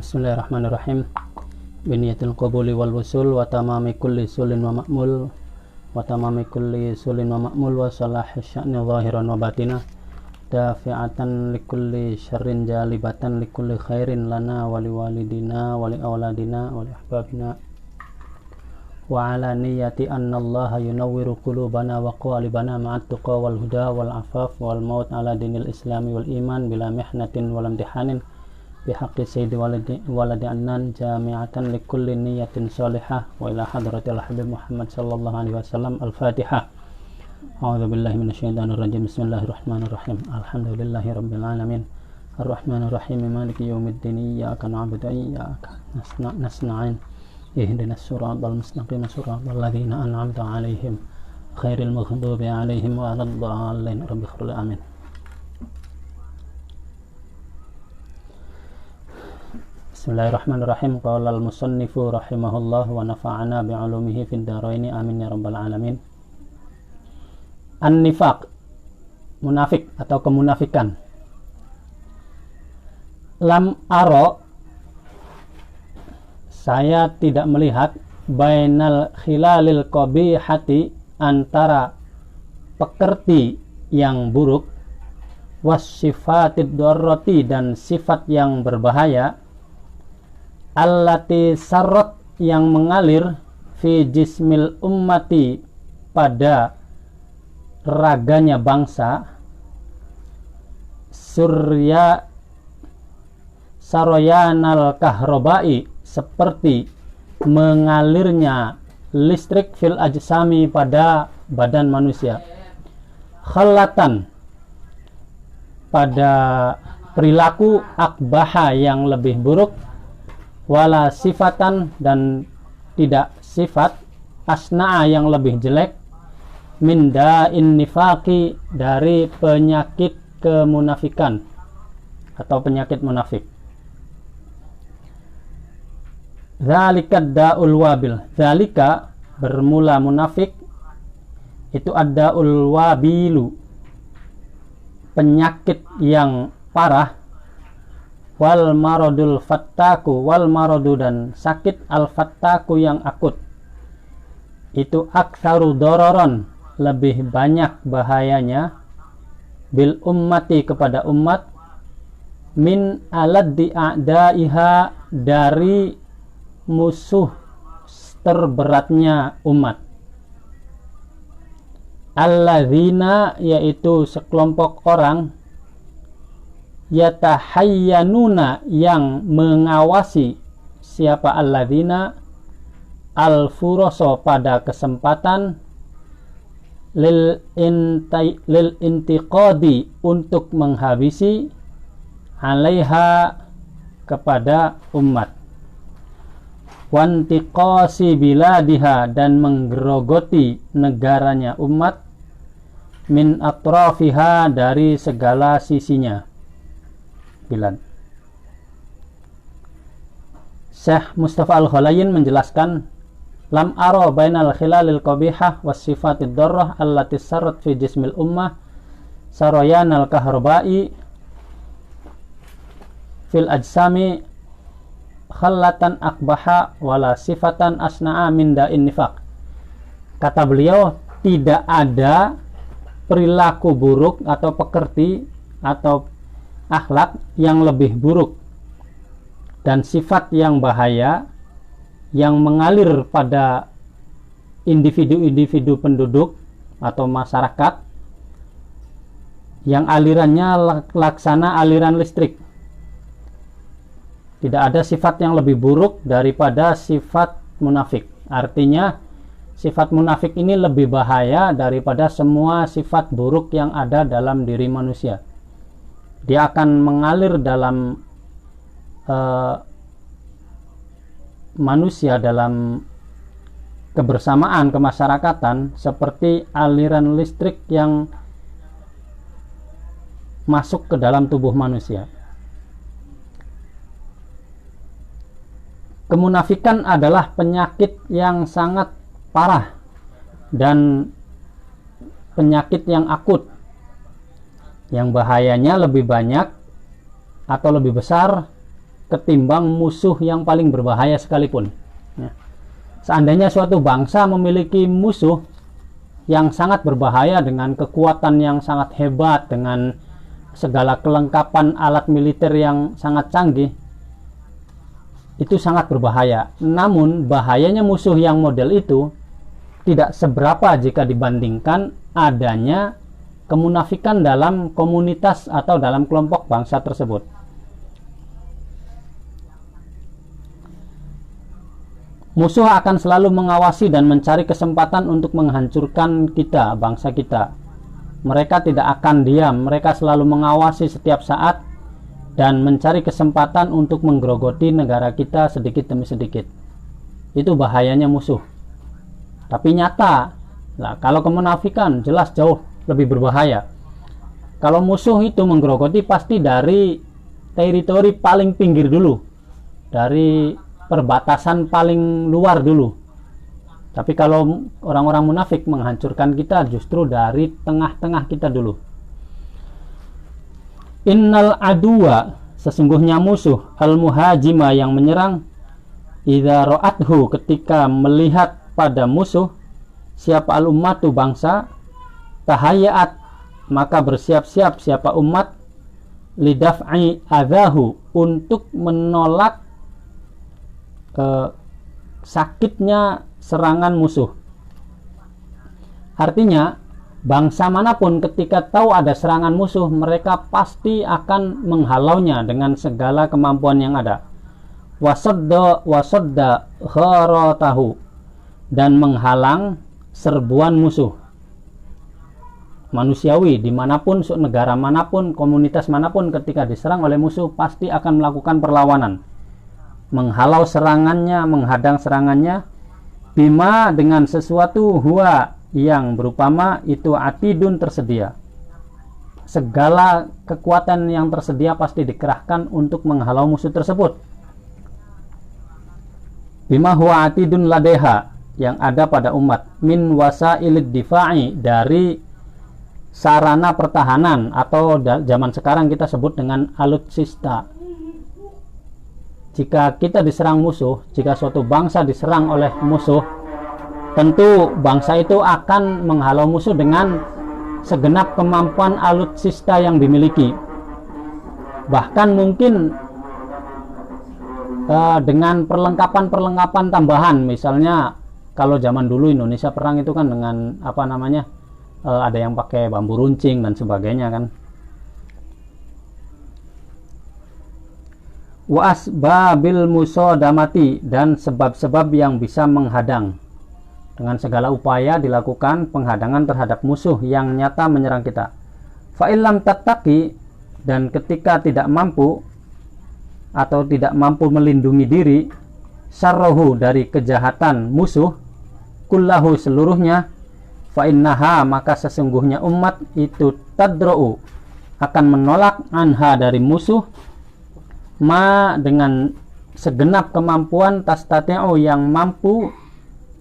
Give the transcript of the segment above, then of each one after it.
Bismillahirrahmanirrahim. Biniyatil qabuli wal wusul wa tamami kulli sulin wa ma'mul wa salahi sya'ni zahiran wa batina dafi'atan likulli syarrin jalibatan likulli khairin lana wa liwalidina wa li awladina wa li ahbabina wa ala niyyati anna allaha yunawwiru qulubana wa qalibana ma'at tuqa wal huda wal afaf wal maut ala dinil islami wal iman bila mihnatin wal imtihanin bihaqqi sayyidi waladi annan jami'atan likulli niyyatin salihah wa ila hadratil habib Muhammad sallallahu alaihi wasallam. Al-Fatihah. A'udzu billahi minasyaitonir rajim. Bismillahirrahmanirrahim. Alhamdulillahi rabbil alamin. Arrahmanir rahim. Maliki yaumiddin. Iyyaka na'budu wa iyyaka nasta'in. Ihdinas siratal mustaqim. Siratal ladzina an'amta 'alaihim ghairil maghdubi 'alaihim waladdallin. Rabbi ighfirli. Amin. Bismillahirrahmanirrahim. Qala al-musannifu rahimahullah wa nafa'ana bi'ulumihi fid dharaini amin ya rabbal alamin. An-nifaq, munafik atau kemunafikan. Lam aro, saya tidak melihat, bainal khilalil qabihati, antara pekerti yang buruk, wassifatid darrati, dan sifat yang berbahaya, allati sarrat, yang mengalir, fi jismil ummati, pada raganya bangsa, surya saroyanal kahrobai, seperti mengalirnya listrik fil ajsami, pada badan manusia, khalatan, pada perilaku, akbaha, yang lebih buruk, wala sifatan, dan tidak sifat, asna'a, yang lebih jelek, min da'in nifaqi, dari penyakit kemunafikan atau penyakit munafik. Zalika da'ul wabil, zalika, bermula munafik, itu ad-da'ul wabilu, penyakit yang parah, wal maradul fattaku, wal maradu, dan sakit, al fattaku, yang akut, itu aktsaru dororon, lebih banyak bahayanya, bil ummati, kepada umat, min aladdi a'daiha, dari musuh terberatnya umat, alladzina, yaitu sekelompok orang, yatahayyanuna, yang mengawasi, siapa alladzina, al-furoso, pada kesempatan, lil intiqadi, untuk menghabisi, alaiha, kepada umat, wantiqasi biladiha, dan menggerogoti negaranya umat, min atrafiha, dari segala sisinya. Bilad. Syekh Mustafa Al-Khalayin menjelaskan, lam aro bainal khilalil qabihah was sifatid darrah allati sarrat fi jismil ummah saroyanal kahrobai fil ajsami khallatan akbaha wala sifatan asna'a min da'in nifaq. Kata beliau, tidak ada perilaku buruk atau pekerti atau akhlak yang lebih buruk dan sifat yang bahaya yang mengalir pada individu-individu penduduk atau masyarakat, yang alirannya laksana aliran listrik. Tidak ada sifat yang lebih buruk daripada sifat munafik. Artinya sifat munafik ini lebih bahaya daripada semua sifat buruk yang ada dalam diri manusia. Dia akan mengalir dalam manusia, dalam kebersamaan, kemasyarakatan, seperti aliran listrik yang masuk ke dalam tubuh manusia. Kemunafikan adalah penyakit yang sangat parah dan penyakit yang akut, yang bahayanya lebih banyak atau lebih besar ketimbang musuh yang paling berbahaya sekalipun. Ya. Seandainya suatu bangsa memiliki musuh yang sangat berbahaya dengan kekuatan yang sangat hebat, dengan segala kelengkapan alat militer yang sangat canggih, itu sangat berbahaya. Namun bahayanya musuh yang model itu tidak seberapa jika dibandingkan adanya kemunafikan dalam komunitas atau dalam kelompok bangsa tersebut. Musuh akan selalu mengawasi dan mencari kesempatan untuk menghancurkan kita, bangsa kita. Mereka tidak akan diam, mereka selalu mengawasi setiap saat dan mencari kesempatan untuk menggerogoti negara kita sedikit demi sedikit. Itu bahayanya musuh. Tapi nyata. Nah, kalau kemunafikan jelas jauh lebih berbahaya. Kalau musuh itu menggerogoti pasti dari teritori paling pinggir dulu, dari perbatasan paling luar dulu. Tapi kalau orang-orang munafik menghancurkan kita justru dari tengah-tengah kita dulu. Innal aduwa, sesungguhnya musuh, al muhajima yang menyerang, idza ra'athu, ketika melihat pada musuh, siapa al ummatu bangsa, tahayyat, maka bersiap-siap siapa umat, lidaf'i adahu, untuk menolak sakitnya serangan musuh. Artinya bangsa manapun ketika tahu ada serangan musuh, mereka pasti akan menghalaunya dengan segala kemampuan yang ada. Wasadda kharatahu, dan menghalang serbuan musuh. Manusiawi, dimanapun, negara manapun, komunitas manapun, ketika diserang oleh musuh pasti akan melakukan perlawanan, menghalau serangannya, menghadang serangannya, bima, dengan sesuatu, huwa, yang berupama itu atidun, tersedia. Segala kekuatan yang tersedia pasti dikerahkan untuk menghalau musuh tersebut. Bima huwa atidun ladeha, yang ada pada umat, min wasailid difa'i, dari sarana pertahanan, atau zaman sekarang kita sebut dengan alutsista. Jika kita diserang musuh, jika suatu bangsa diserang oleh musuh, tentu bangsa itu akan menghalau musuh dengan segenap kemampuan alutsista yang dimiliki. Bahkan mungkin dengan perlengkapan tambahan. Misalnya kalau zaman dulu Indonesia perang itu kan dengan ada yang pakai bambu runcing dan sebagainya kan. Wa asbabil musodamati, dan sebab-sebab yang bisa menghadang. Dengan segala upaya dilakukan penghadangan terhadap musuh yang nyata menyerang kita. Fa illam tattaqi, dan ketika tidak mampu atau tidak mampu melindungi diri, syarruhu, dari kejahatan musuh, kullahu, seluruhnya, fa innaha, maka sesungguhnya umat itu tadro'u, akan menolak, anha, dari musuh, ma, dengan segenap kemampuan, tastati'u, yang mampu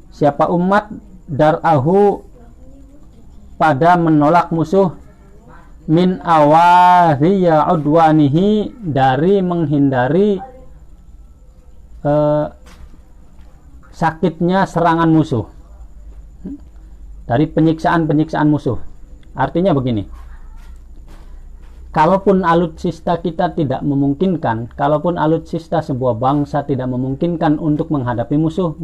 siapa umat, dar'ahu, pada menolak musuh, min awadhiya udwanihi, dari menghindari sakitnya serangan musuh, dari penyiksaan-penyiksaan musuh. Artinya begini, kalaupun alutsista kita tidak memungkinkan, kalaupun alutsista sebuah bangsa tidak memungkinkan untuk menghadapi musuh,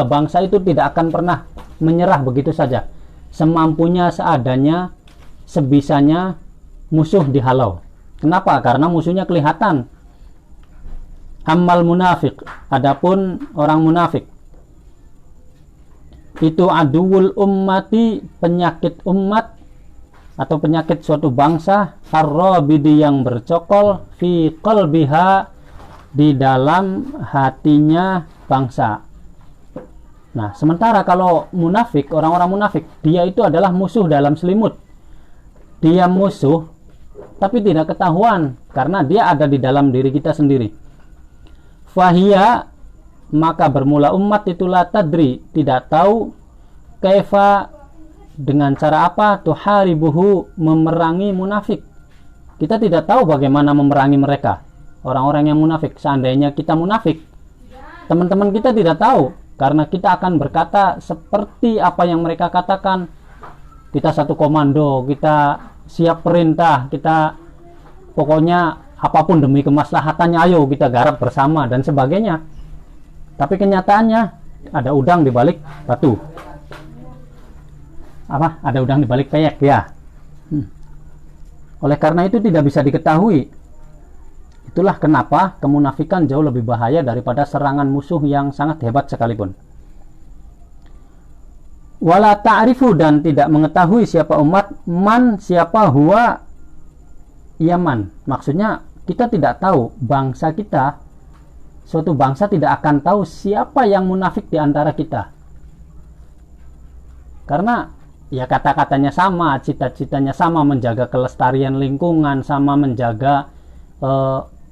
bangsa itu tidak akan pernah menyerah begitu saja. Semampunya, seadanya, sebisanya musuh dihalau. Kenapa? Karena musuhnya kelihatan. Ammal munafik, adapun orang munafik, itu aduwul ummati, penyakit umat atau penyakit suatu bangsa, ar-rabidi, yang bercokol, fi qalbiha, di dalam hatinya bangsa. Nah, sementara kalau munafik, orang-orang munafik, dia itu adalah musuh dalam selimut. Dia musuh tapi tidak ketahuan karena dia ada di dalam diri kita sendiri. Fahia, maka bermula umat itulah tadri, tidak tahu, kaifa, dengan cara apa, tuharibuhu, memerangi munafik. Kita tidak tahu bagaimana memerangi mereka, orang-orang yang munafik. Seandainya kita munafik, teman-teman kita tidak tahu, karena kita akan berkata seperti apa yang mereka katakan. Kita satu komando, kita siap perintah, kita pokoknya apapun demi kemaslahatannya, ayo kita garap bersama dan sebagainya. Tapi kenyataannya ada udang di balik batu. Apa? Ada udang di balik peyek, ya. Oleh karena itu tidak bisa diketahui. Itulah kenapa kemunafikan jauh lebih bahaya daripada serangan musuh yang sangat hebat sekalipun. Wala ta'rifu, dan tidak mengetahui siapa umat, man siapa huwa Yaman. Maksudnya kita tidak tahu, bangsa kita, suatu bangsa tidak akan tahu siapa yang munafik di antara kita. Karena ya kata-katanya sama, cita-citanya sama, menjaga kelestarian lingkungan, sama menjaga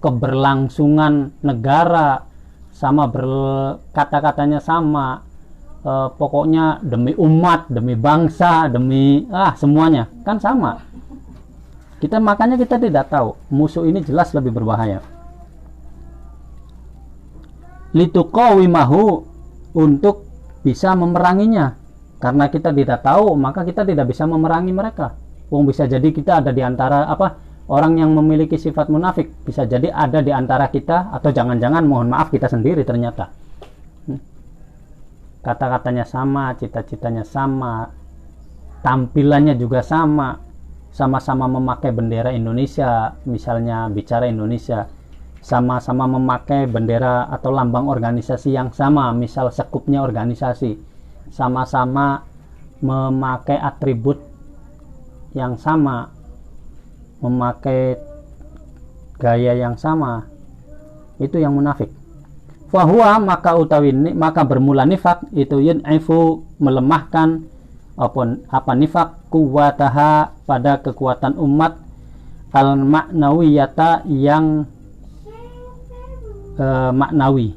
keberlangsungan negara, sama kata-katanya sama, pokoknya demi umat, demi bangsa, demi semuanya kan sama. Makanya kita tidak tahu, musuh ini jelas lebih berbahaya. Lituqawimahu, untuk bisa memeranginya. Karena kita tidak tahu, maka kita tidak bisa memerangi mereka. Bisa jadi kita ada di antara orang yang memiliki sifat munafik, bisa jadi ada di antara kita, atau jangan-jangan mohon maaf kita sendiri ternyata. Kata-katanya sama, cita-citanya sama, tampilannya juga sama, sama-sama memakai bendera Indonesia, misalnya bicara Indonesia, sama-sama memakai bendera atau lambang organisasi yang sama, misal sekupnya organisasi, sama-sama memakai atribut yang sama, memakai gaya yang sama, itu yang munafik. Fahuwa, maka bermula nifak itu yun'ifu, melemahkan nifak, kuwataha, pada kekuatan umat, al maknawiyata, yang maknawi.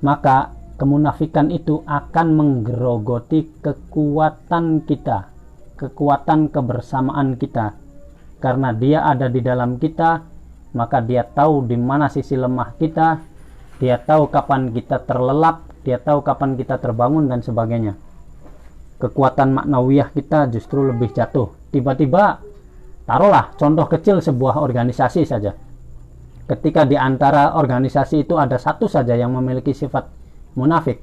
Maka kemunafikan itu akan menggerogoti kekuatan kita, kekuatan kebersamaan kita. Karena dia ada di dalam kita, maka dia tahu di mana sisi lemah kita, dia tahu kapan kita terlelap, dia tahu kapan kita terbangun dan sebagainya. Kekuatan maknawiyah kita justru lebih jatuh. Tiba-tiba, taruhlah contoh kecil sebuah organisasi saja. Ketika di antara organisasi itu ada satu saja yang memiliki sifat munafik,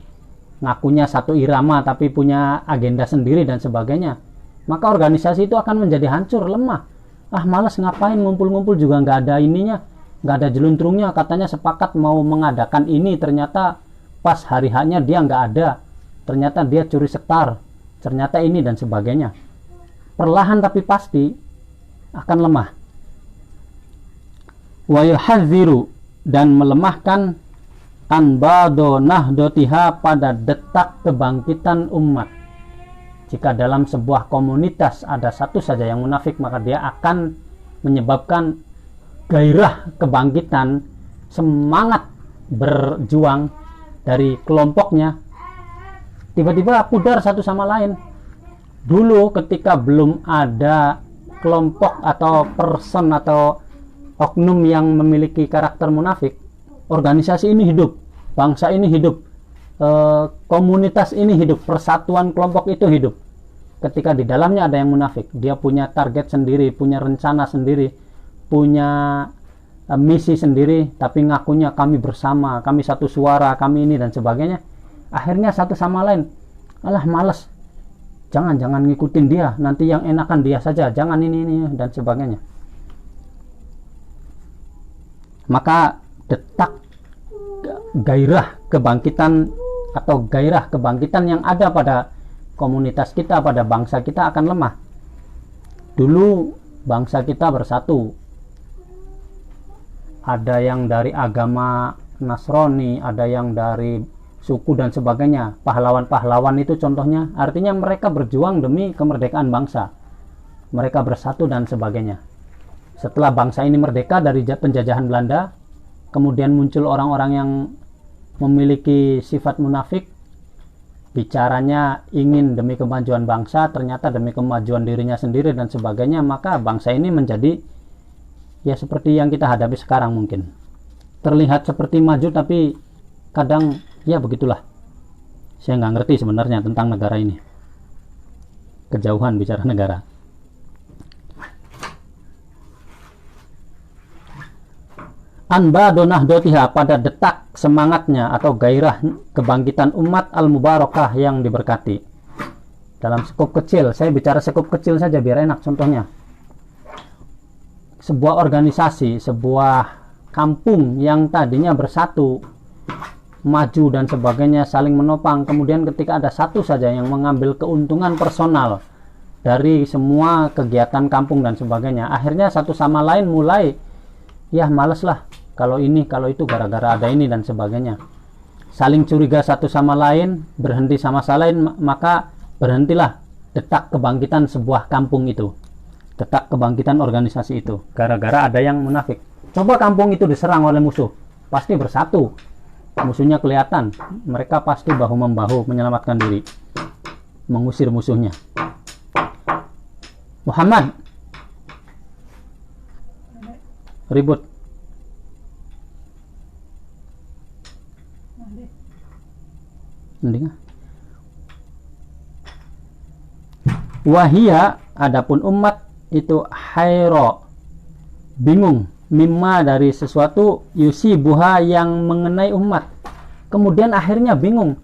ngakunya satu irama tapi punya agenda sendiri dan sebagainya, maka organisasi itu akan menjadi hancur, lemah. Malas ngapain, ngumpul-ngumpul juga nggak ada ininya, nggak ada jeluntrungnya. Katanya sepakat mau mengadakan ini, ternyata pas hari haknya dia nggak ada, ternyata dia curi setar, ternyata ini dan sebagainya. Perlahan tapi pasti akan lemah. Wa yuhadziru, dan melemahkan anbado nahdotiha, pada detak kebangkitan umat. Jika dalam sebuah komunitas ada satu saja yang munafik, maka dia akan menyebabkan gairah kebangkitan, semangat berjuang dari kelompoknya tiba-tiba pudar satu sama lain. Dulu ketika belum ada kelompok atau person atau oknum yang memiliki karakter munafik, organisasi ini hidup, bangsa ini hidup, komunitas ini hidup, persatuan kelompok itu hidup. Ketika di dalamnya ada yang munafik, dia punya target sendiri, punya rencana sendiri, punya misi sendiri, tapi ngakunya kami bersama, kami satu suara, kami ini dan sebagainya. Akhirnya satu sama lain, males, jangan ngikutin dia, nanti yang enakan dia saja, jangan ini dan sebagainya. Maka detak gairah kebangkitan atau gairah kebangkitan yang ada pada komunitas kita, pada bangsa kita akan lemah. Dulu bangsa kita bersatu, ada yang dari agama Nasrani, ada yang dari suku dan sebagainya. Pahlawan-pahlawan itu contohnya, artinya mereka berjuang demi kemerdekaan bangsa, mereka bersatu dan sebagainya. Setelah bangsa ini merdeka dari penjajahan Belanda, kemudian muncul orang-orang yang memiliki sifat munafik, bicaranya ingin demi kemajuan bangsa, ternyata demi kemajuan dirinya sendiri dan sebagainya. Maka bangsa ini menjadi ya seperti yang kita hadapi sekarang, mungkin terlihat seperti maju tapi kadang ya begitulah. Saya nggak ngerti sebenarnya tentang negara ini, kejauhan bicara negara. Anba donah dotiha, pada detak semangatnya atau gairah kebangkitan umat al-mubarakah yang diberkati. Dalam skup kecil, saya bicara skup kecil saja biar enak contohnya. Sebuah organisasi, sebuah kampung yang tadinya bersatu, maju dan sebagainya, saling menopang, kemudian ketika ada satu saja yang mengambil keuntungan personal dari semua kegiatan kampung dan sebagainya, akhirnya satu sama lain mulai ya males lah kalau ini kalau itu gara-gara ada ini dan sebagainya, saling curiga satu sama lain, berhenti sama lain, maka berhentilah detak kebangkitan sebuah kampung itu, detak kebangkitan organisasi itu, gara-gara ada yang munafik. Coba kampung itu diserang oleh musuh, pasti bersatu, musuhnya kelihatan, mereka pasti bahu-membahu menyelamatkan diri, mengusir musuhnya. Muhammad ribut. Wahia, adapun umat itu hairo, bingung, mimma dari sesuatu yusibuha yang mengenai umat. Kemudian akhirnya bingung,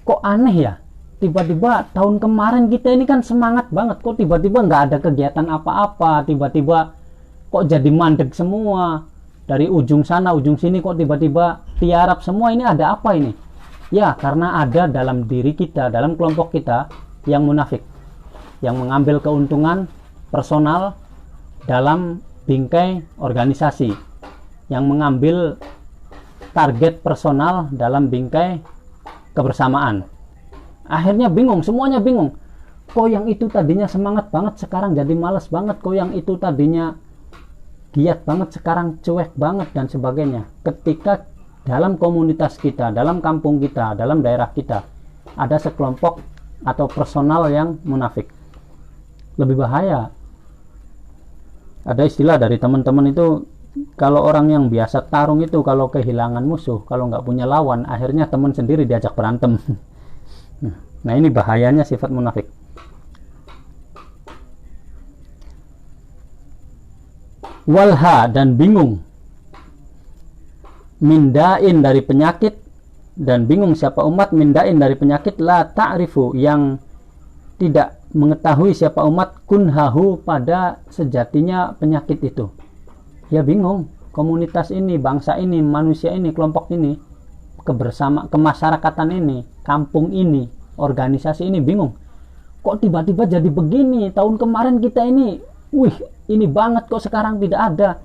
kok aneh ya, tiba-tiba tahun kemarin kita ini kan semangat banget, kok tiba-tiba nggak ada kegiatan apa-apa, tiba-tiba kok jadi mandek semua, dari ujung sana ujung sini kok tiba-tiba tiarap semua, ini ada apa ini? Ya karena ada dalam diri kita, dalam kelompok kita yang munafik, yang mengambil keuntungan personal dalam bingkai organisasi, yang mengambil target personal dalam bingkai kebersamaan. Akhirnya bingung, semuanya bingung, kok yang itu tadinya semangat banget sekarang jadi malas banget, kok yang itu tadinya giat banget sekarang cuek banget dan sebagainya. Ketika dalam komunitas kita, dalam kampung kita, dalam daerah kita ada sekelompok atau personal yang munafik, lebih bahaya. Ada istilah dari teman-teman itu, kalau orang yang biasa tarung itu kalau kehilangan musuh, kalau nggak punya lawan, akhirnya teman sendiri diajak berantem. Nah ini bahayanya sifat munafik. Walha, dan bingung, mindain dari penyakit, dan bingung siapa umat, mindain dari penyakit, la ta'rifu yang tidak mengetahui siapa umat, kunhahu pada sejatinya penyakit itu. Ya bingung, komunitas ini, bangsa ini, manusia ini, kelompok ini, kemasyarakatan ini, kampung ini, organisasi ini bingung, kok tiba-tiba jadi begini. Tahun kemarin kita ini, ini banget, kok sekarang tidak ada.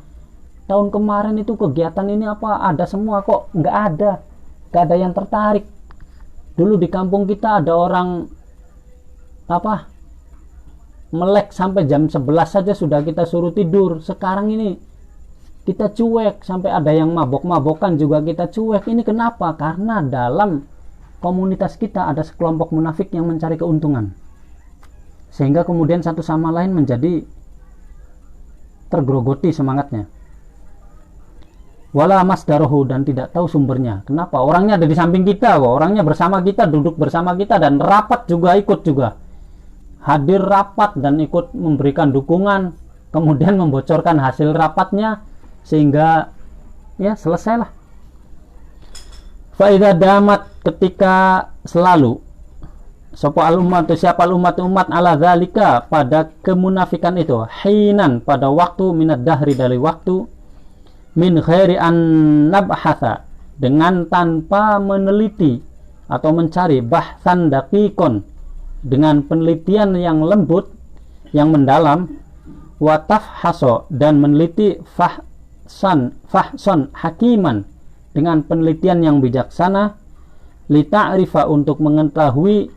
Tahun kemarin itu kegiatan ini apa, ada semua, kok nggak ada yang tertarik. Dulu di kampung kita ada orang apa, melek sampai jam 11 saja sudah kita suruh tidur. Sekarang ini kita cuek, sampai ada yang mabok-mabokan juga kita cuek. Ini kenapa? Karena dalam komunitas kita ada sekelompok munafik yang mencari keuntungan, sehingga kemudian satu sama lain menjadi tergrogoti semangatnya. Wala masdarohu, dan tidak tahu sumbernya. Kenapa? Orangnya ada di samping kita, orangnya bersama kita, duduk bersama kita, dan rapat juga, ikut juga, hadir rapat dan ikut memberikan dukungan, kemudian membocorkan hasil rapatnya, sehingga ya selesailah. Faida damat, ketika selalu sopo al-umat, siapa al-umat ala zalika, pada kemunafikan itu, hinan, pada waktu, minad dahri, dari waktu, min khairi an nabhatha, dengan tanpa meneliti atau mencari, bahsan daqiqon, dengan penelitian yang lembut, yang mendalam, wataf haso, dan meneliti fahson hakiman, dengan penelitian yang bijaksana, lita'rifa, untuk mengetahui,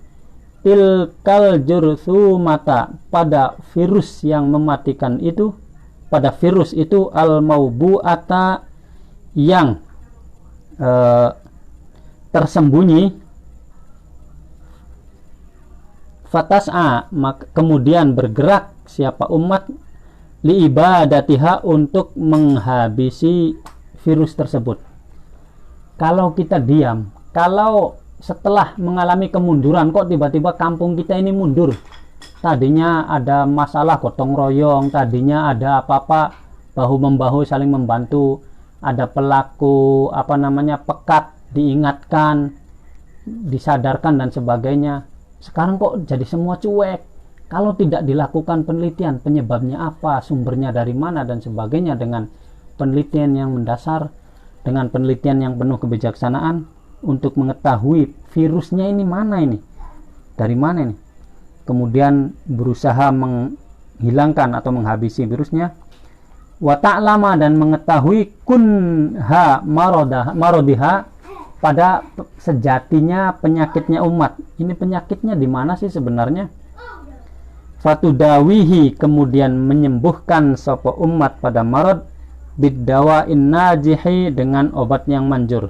tilkal jurthumata, pada virus yang mematikan itu, pada virus itu, al maubu'ata, yang tersembunyi, fatas'a, kemudian bergerak siapa umat, liibadatiha, untuk menghabisi virus tersebut. Kalau kita diam, kalau setelah mengalami kemunduran kok tiba-tiba kampung kita ini mundur, tadinya ada masalah gotong royong, tadinya ada apa-apa bahu membahu saling membantu, ada pelaku pekat diingatkan, disadarkan dan sebagainya, sekarang kok jadi semua cuek. Kalau tidak dilakukan penelitian penyebabnya apa, sumbernya dari mana dan sebagainya, dengan penelitian yang mendasar, dengan penelitian yang penuh kebijaksanaan untuk mengetahui virusnya ini mana, ini dari mana ini, kemudian berusaha menghilangkan atau menghabisi virusnya. Wa ta'lama, dan mengetahui kunha marodiha, pada sejatinya penyakitnya umat. Ini penyakitnya di mana sih sebenarnya? Fatudawihi, kemudian menyembuhkan sapa umat pada marad, biddawa najihi, dengan obat yang manjur.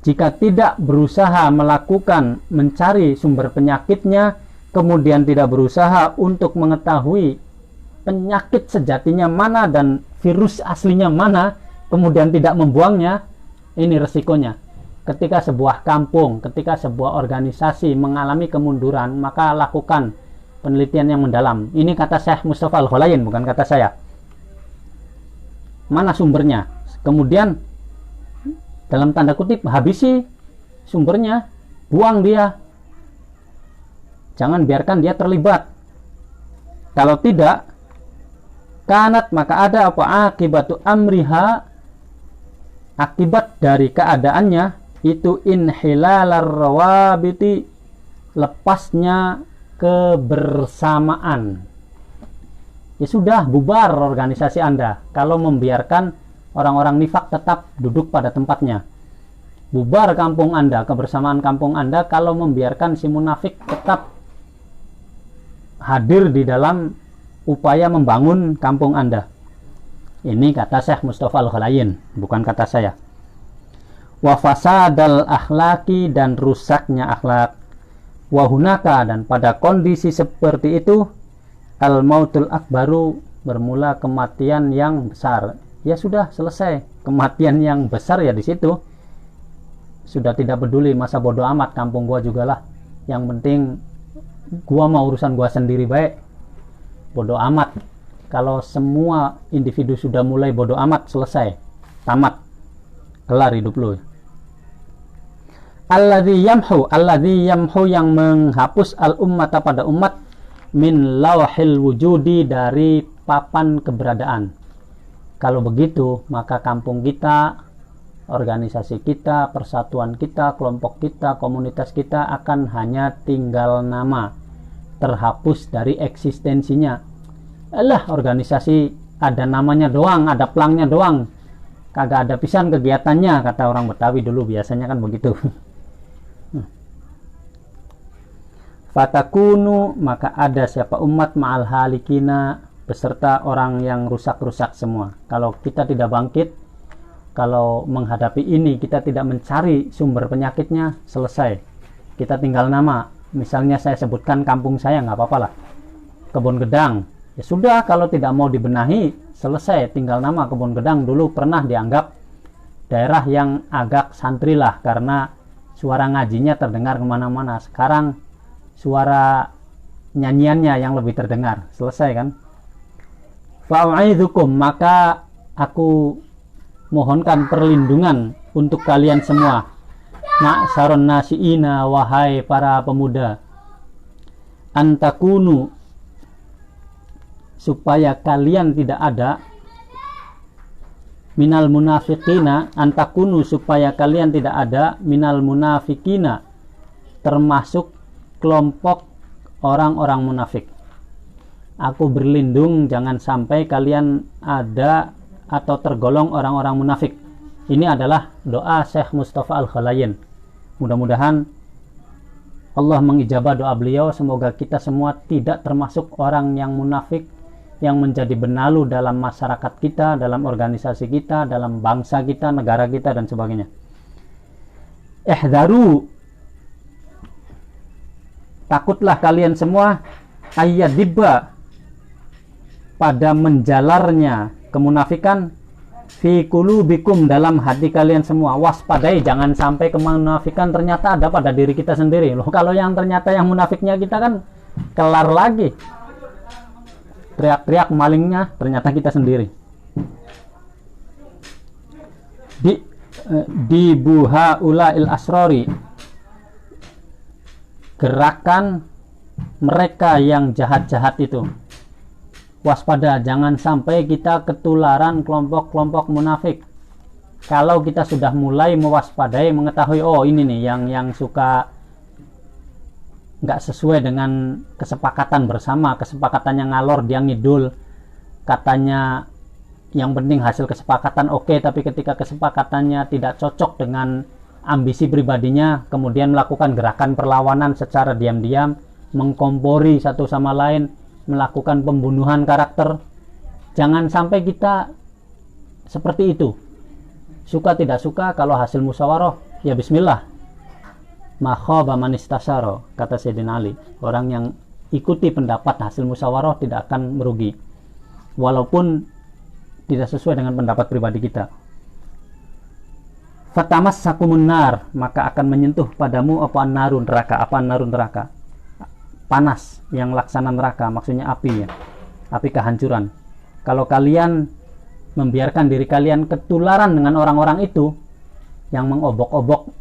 Jika tidak berusaha melakukan mencari sumber penyakitnya, kemudian tidak berusaha untuk mengetahui penyakit sejatinya mana dan virus aslinya mana, kemudian tidak membuangnya, ini resikonya. Ketika sebuah kampung, ketika sebuah organisasi mengalami kemunduran, maka lakukan penelitian yang mendalam. Ini kata Syekh Mustafa Al-Ghalayin, bukan kata saya. Mana sumbernya? Kemudian dalam tanda kutip habisi sumbernya, buang dia. Jangan biarkan dia terlibat. Kalau tidak, kanat, maka ada apa akibatu amriha, akibat dari keadaannya itu inhilalar rawabiti, lepasnya kebersamaan. Ya sudah, bubar organisasi Anda kalau membiarkan orang-orang nifak tetap duduk pada tempatnya. Bubar kampung Anda, kebersamaan kampung Anda, kalau membiarkan si munafik tetap hadir di dalam upaya membangun kampung Anda. Ini kata Syekh Mustafa Al-Ghalayin, bukan kata saya. Wa fasadal akhlaki, dan rusaknya akhlak. Wa hunaka, dan pada kondisi seperti itu, al mautul akbaru, bermula kematian yang besar. Ya sudah, selesai kematian yang besar ya di situ. Sudah tidak peduli, masa bodoh amat kampung gua juga lah, yang penting gua mau urusan gua sendiri baik. Bodoh amat. Kalau semua individu sudah mulai bodoh amat, selesai, tamat, kelar hidup lu. Alladzi yamhu, yang menghapus al ummata, pada umat, min lawhil wujudi, dari papan keberadaan. Kalau begitu, maka kampung kita, organisasi kita, persatuan kita, kelompok kita, komunitas kita akan hanya tinggal nama, terhapus dari eksistensinya. Alah, organisasi ada namanya doang, ada plangnya doang, kagak ada pisan kegiatannya, kata orang Betawi dulu biasanya kan begitu. Fatakunu, maka ada siapa umat ma'al halikina, beserta orang yang rusak-rusak semua. Kalau kita tidak bangkit, kalau menghadapi ini kita tidak mencari sumber penyakitnya, selesai, kita tinggal nama. Misalnya saya sebutkan kampung saya, nggak apa-apa lah, Kebon Gedang. Ya sudah, kalau tidak mau dibenahi, selesai, tinggal nama. Kebon Gedang dulu pernah dianggap daerah yang agak santri lah, karena suara ngajinya terdengar kemana-mana. Sekarang suara nyanyiannya yang lebih terdengar, selesai kan. Fa'u'idzukum, maka aku mohonkan perlindungan untuk kalian semua, ma'syaron nasiina, wahai para pemuda, antakunu, supaya kalian tidak ada, minal munafikina, antakunu, supaya kalian tidak ada, minal munafikina, termasuk kelompok orang-orang munafik. Aku berlindung jangan sampai kalian ada atau tergolong orang-orang munafik. Ini adalah doa Syekh Mustafa Al-Ghalayin. Mudah-mudahan Allah mengijabah doa beliau. Semoga kita semua tidak termasuk orang yang munafik, yang menjadi benalu dalam masyarakat kita, dalam organisasi kita, dalam bangsa kita, negara kita, dan sebagainya. Ihdaru, takutlah kalian semua, ayyadibba, pada menjalarnya kemunafikan fi qulubikum, dalam hati kalian semua. Waspadai, jangan sampai kemunafikan ternyata ada pada diri kita sendiri. Loh, kalau yang ternyata yang munafiknya kita kan kelar lagi. Teriak-teriak malingnya ternyata kita sendiri. Di buha ula il asrori, gerakan mereka yang jahat-jahat itu. Waspada, jangan sampai kita ketularan kelompok-kelompok munafik. Kalau kita sudah mulai mewaspadai, mengetahui oh ini nih yang suka nggak sesuai dengan kesepakatan bersama, kesepakatannya ngalor dia ngidul, katanya yang penting hasil kesepakatan oke, tapi ketika kesepakatannya tidak cocok dengan ambisi pribadinya, kemudian melakukan gerakan perlawanan secara diam-diam, mengkompori satu sama lain, melakukan pembunuhan karakter. Jangan sampai kita seperti itu. Suka tidak suka, kalau hasil musyawarah ya bismillah. Ma khaba man istasyara, kata Sayyidina Ali. Orang yang ikuti pendapat hasil musyawarah tidak akan merugi, walaupun tidak sesuai dengan pendapat pribadi kita. Fatamassakumun nar, maka akan menyentuh padamu apa narun neraka. Apa narun neraka? Panas yang laksana neraka, maksudnya api ya, api kehancuran. Kalau kalian membiarkan diri kalian ketularan dengan orang-orang itu yang mengobok-obok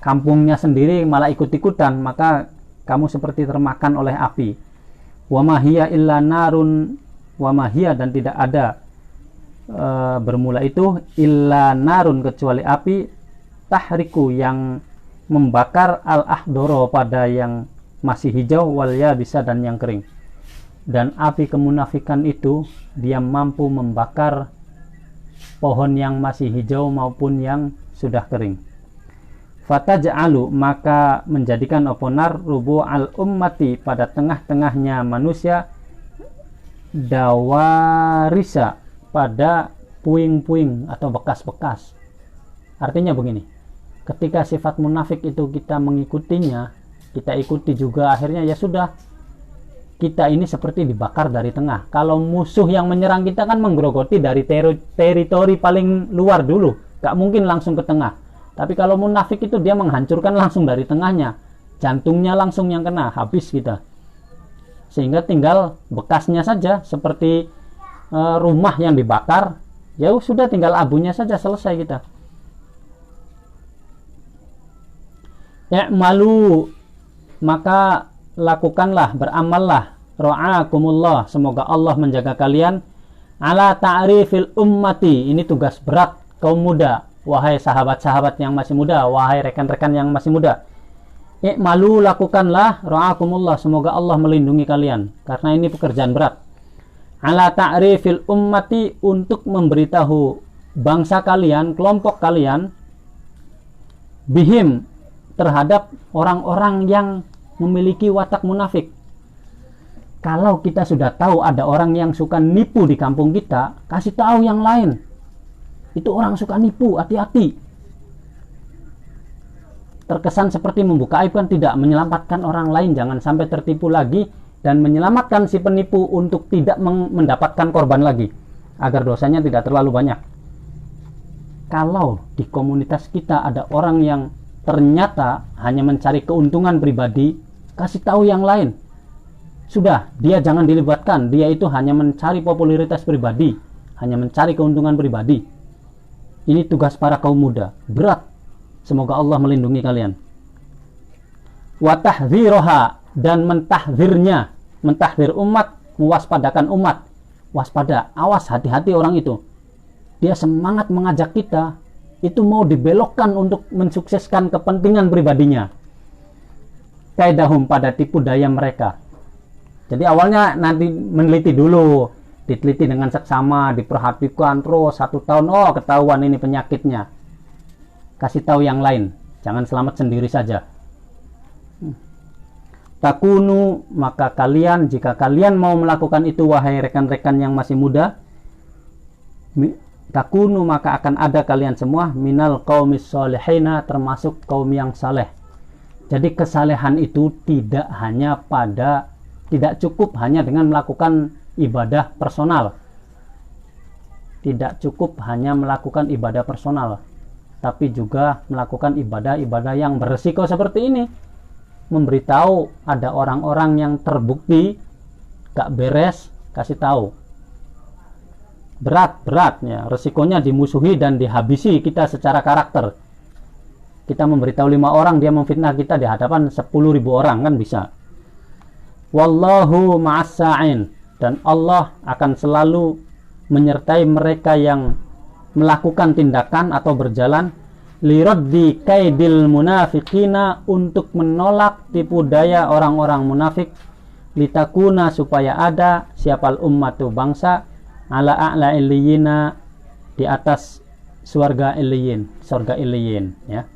kampungnya sendiri malah ikut-ikutan, maka kamu seperti termakan oleh api. Wa ma hiya illa narun wa ma hiya, dan tidak ada bermula itu illa narun, kecuali api, tahriku, yang membakar al-ahdoro, pada yang masih hijau, wal ya bisa, dan yang kering. Dan api kemunafikan itu dia mampu membakar pohon yang masih hijau maupun yang sudah kering. Fataj'alu, maka menjadikan oponar rubu al ummati, pada tengah-tengahnya manusia, dawarisa, pada puing-puing atau bekas-bekas. Artinya begini, ketika sifat munafik itu kita mengikutinya, kita ikuti juga, akhirnya ya sudah, kita ini seperti dibakar dari tengah. Kalau musuh yang menyerang kita kan menggerogoti dari teritori paling luar dulu, gak mungkin langsung ke tengah. Tapi kalau munafik itu dia menghancurkan langsung dari tengahnya, jantungnya langsung yang kena, habis kita. Sehingga tinggal bekasnya saja, seperti rumah yang dibakar, ya sudah tinggal abunya saja, selesai kita. Malu, maka lakukanlah, beramallah, ra'akumullah, semoga Allah menjaga kalian, ala ta'rifil ummati, ini tugas berat kaum muda, wahai sahabat-sahabat yang masih muda, wahai rekan-rekan yang masih muda. Malu, lakukanlah, ra'akumullah, semoga Allah melindungi kalian, karena ini pekerjaan berat. Ala ta'rifil ummati, untuk memberitahu bangsa kalian, kelompok kalian, bihim, terhadap orang-orang yang memiliki watak munafik. Kalau kita sudah tahu ada orang yang suka nipu di kampung kita, kasih tahu yang lain, itu orang suka nipu, hati-hati. Terkesan seperti membuka aib kan, tidak, menyelamatkan orang lain jangan sampai tertipu lagi, dan menyelamatkan si penipu untuk tidak mendapatkan korban lagi, agar dosanya tidak terlalu banyak. Kalau di komunitas kita ada orang yang ternyata hanya mencari keuntungan pribadi, kasih tahu yang lain, sudah, dia jangan dilibatkan, dia itu hanya mencari popularitas pribadi, hanya mencari keuntungan pribadi. Ini tugas para kaum muda, berat. Semoga Allah melindungi kalian. Wa tahdziroha, dan mentahdzirnya, mentahdzir umat, mewaspadakan umat. Waspada, awas, hati-hati orang itu. Dia semangat mengajak kita, itu mau dibelokkan untuk mensukseskan kepentingan pribadinya. Kaidahum, pada tipu daya mereka. Jadi awalnya nanti meneliti dulu, diteliti dengan seksama, diperhatikan terus 1 tahun, oh ketahuan ini penyakitnya, kasih tahu yang lain, jangan selamat sendiri saja. Takunu, maka kalian, jika kalian mau melakukan itu, wahai rekan-rekan yang masih muda, takunu, maka akan ada kalian semua minal qaumis sholihina, termasuk kaum yang saleh. Jadi kesalehan itu tidak cukup hanya dengan melakukan ibadah personal. Tidak cukup hanya melakukan ibadah personal, tapi juga melakukan ibadah-ibadah yang beresiko seperti ini. Memberitahu ada orang-orang yang terbukti gak beres, kasih tahu. Beratnya resikonya dimusuhi dan dihabisi kita secara karakter. Kita memberitahu 5 orang, dia memfitnah kita di hadapan 10.000 orang, kan bisa. Wallahu ma'as-sa'in, dan Allah akan selalu menyertai mereka yang melakukan tindakan atau berjalan liraddi kaidil munafiqina, untuk menolak tipu daya orang-orang munafik, litakuna, supaya ada siapal ummatu, bangsa, ala a'la illiyina, di atas surga illiyin, ya.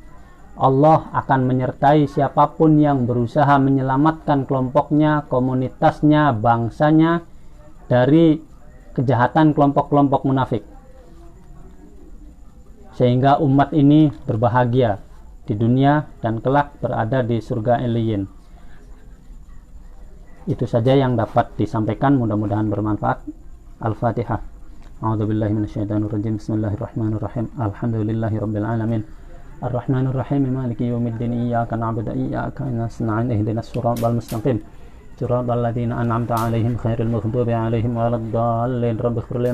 Allah akan menyertai siapapun yang berusaha menyelamatkan kelompoknya, komunitasnya, bangsanya dari kejahatan kelompok-kelompok munafik, sehingga umat ini berbahagia di dunia dan kelak berada di surga illiyin. Itu saja yang dapat disampaikan, mudah-mudahan bermanfaat. Al-Fatihah. A'udzubillahi minasyaitonirrajim. Bismillahirrahmanirrahim. Alhamdulillahirabbil alamin. Ar-Rahmanir-Rahim. Maliki yaumiddin. Iyyaka na'budu wa iyyaka nasta'in. Ihdinas siratal mustaqim. Siratal ladzina an'amta 'alaihim ghairil maghdubi 'alaihim waladdallin. Rabbighfir li